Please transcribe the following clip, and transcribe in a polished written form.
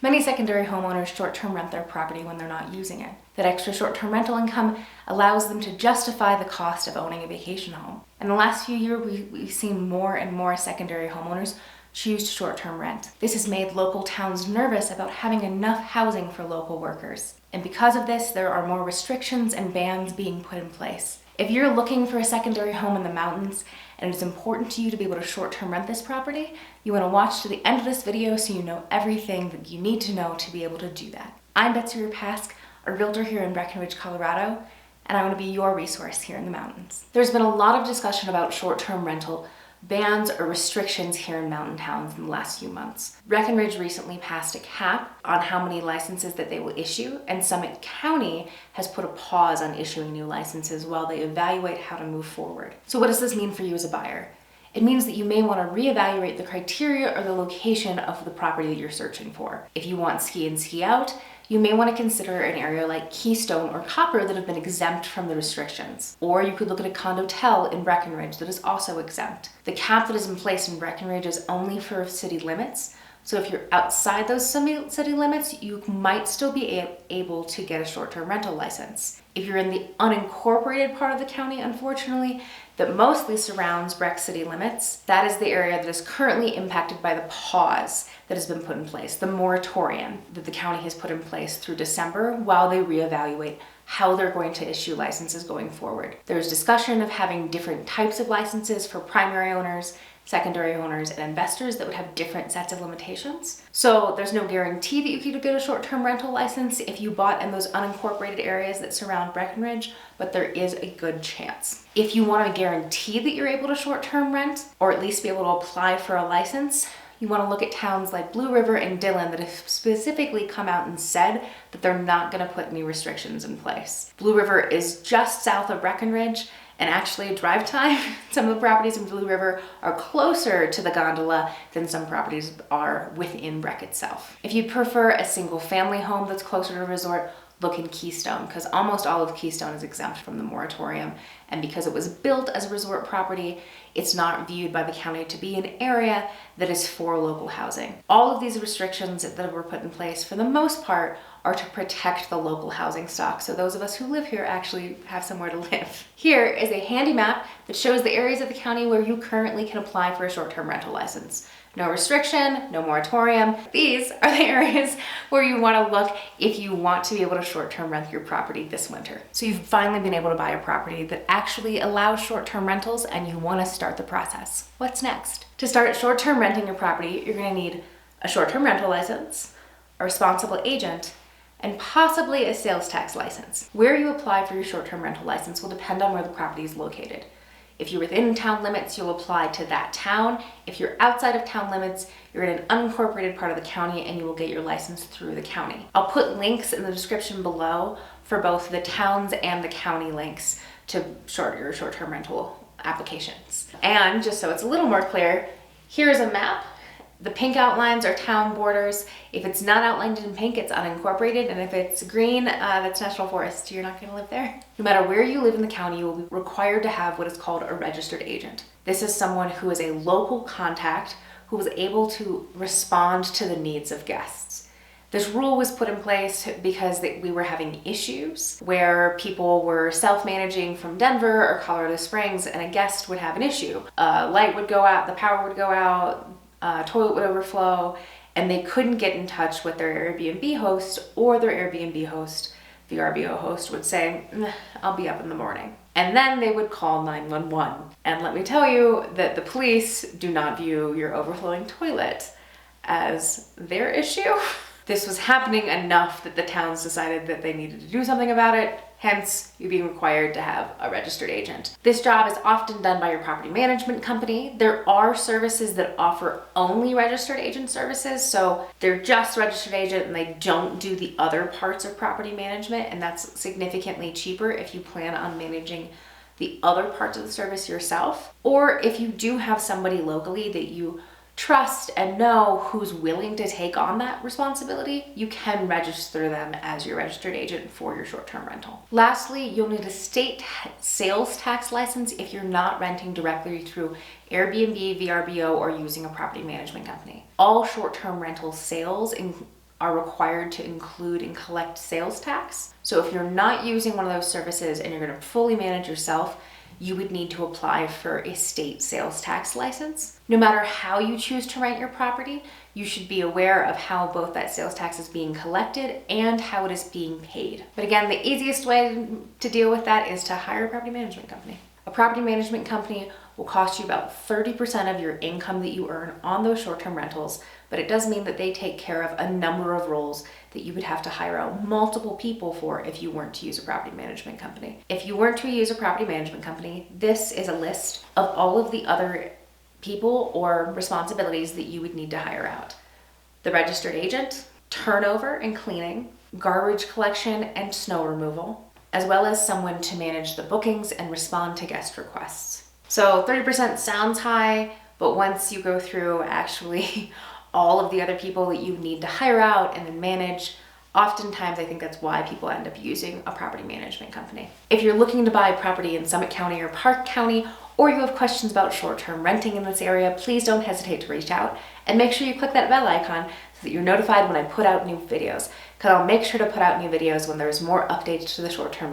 Many secondary homeowners short-term rent their property when they're not using it. That extra short-term rental income allows them to justify the cost of owning a vacation home. In the last few years, we've seen more and more secondary homeowners choose to short-term rent. This has made local towns nervous about having enough housing for local workers. And because of this, there are more restrictions and bans being put in place. If you're looking for a secondary home in the mountains and it's important to you to be able to short-term rent this property, you want to watch to the end of this video so you know everything that you need to know to be able to do that. I'm Betsy Repaske, a realtor here in Breckenridge, Colorado, and I want to be your resource here in the mountains. There's been a lot of discussion about short-term rental bans or restrictions here in mountain towns in the last few months. Breckenridge recently passed a cap on how many licenses that they will issue, and Summit County has put a pause on issuing new licenses while they evaluate how to move forward. So what does this mean for you as a buyer? It means that you may want to reevaluate the criteria or the location of the property that you're searching for. If you want ski in, ski out, you may want to consider an area like Keystone or Copper that have been exempt from the restrictions. Or you could look at a condotel in Breckenridge that is also exempt. The cap that is in place in Breckenridge is only for city limits, so if you're outside those city limits, you might still be able to get a short-term rental license. If you're in the unincorporated part of the county, unfortunately, that mostly surrounds Breck city limits, that is the area that is currently impacted by the pause that has been put in place, the moratorium that the county has put in place through December while they reevaluate how they're going to issue licenses going forward. There's discussion of having different types of licenses for primary owners, secondary owners, and investors that would have different sets of limitations. So there's no guarantee that you could get a short-term rental license if you bought in those unincorporated areas that surround Breckenridge, but there is a good chance. If you want to guarantee that you're able to short-term rent, or at least be able to apply for a license, you want to look at towns like Blue River and Dillon that have specifically come out and said that they're not going to put any restrictions in place. Blue River is just south of Breckenridge, and actually drive time, some of the properties in Blue River are closer to the gondola than some properties are within Breck itself. If you prefer a single family home that's closer to a resort, look in Keystone, because almost all of Keystone is exempt from the moratorium, and because it was built as a resort property, it's not viewed by the county to be an area that is for local housing. All of these restrictions that were put in place, for the most part, are to protect the local housing stock, so those of us who live here actually have somewhere to live. Here is a handy map that shows the areas of the county where you currently can apply for a short-term rental license. No restriction, no moratorium. These are the areas where you want to look if you want to be able to short-term rent your property this winter. So you've finally been able to buy a property that actually allows short-term rentals and you want to start the process. What's next? To start short-term renting your property, you're going to need a short-term rental license, a responsible agent, and possibly a sales tax license. Where you apply for your short-term rental license will depend on where the property is located. If you're within town limits, you'll apply to that town. If you're outside of town limits, you're in an unincorporated part of the county and you will get your license through the county. I'll put links in the description below for both the towns and the county links to start your short-term rental applications. And just so it's a little more clear, here's a map. The pink outlines are town borders. If it's not outlined in pink, it's unincorporated, and if it's green, that's national forest. You're not gonna live there. No matter where you live in the county, you will be required to have what is called a registered agent. This is someone who is a local contact who was able to respond to the needs of guests. This rule was put in place because we were having issues where people were self-managing from Denver or Colorado Springs, and a guest would have an issue. Light would go out, the power would go out, toilet would overflow, and they couldn't get in touch with their Airbnb host, or their Airbnb host, the RBO host, would say, I'll be up in the morning. And then they would call 911. And let me tell you that the police do not view your overflowing toilet as their issue. This was happening enough that the towns decided that they needed to do something about it, hence you being required to have a registered agent. This job is often done by your property management company. There are services that offer only registered agent services, so they're just registered agent and they don't do the other parts of property management, and that's significantly cheaper if you plan on managing the other parts of the service yourself, or if you do have somebody locally that you trust and know who's willing to take on that responsibility, you can register them as your registered agent for your short-term rental. Lastly, you'll need a state sales tax license if you're not renting directly through Airbnb, VRBO, or using a property management company. All short-term rental sales are required to include and collect sales tax. So if you're not using one of those services and you're going to fully manage yourself, you would need to apply for a state sales tax license. No matter how you choose to rent your property, you should be aware of how both that sales tax is being collected and how it is being paid. But again, the easiest way to deal with that is to hire a property management company. A property management company will cost you about 30% of your income that you earn on those short-term rentals, but it does mean that they take care of a number of roles that you would have to hire out multiple people for if you weren't to use a property management company. If you weren't to use a property management company, this is a list of all of the other people or responsibilities that you would need to hire out. The registered agent, turnover and cleaning, garbage collection and snow removal, as well as someone to manage the bookings and respond to guest requests. So 30% sounds high, but once you go through actually all of the other people that you need to hire out and then manage, oftentimes I think that's why people end up using a property management company. If you're looking to buy property in Summit County or Park County, or you have questions about short-term renting in this area, please don't hesitate to reach out and make sure you click that bell icon so that you're notified when I put out new videos, because I'll make sure to put out new videos when there's more updates to the short-term rental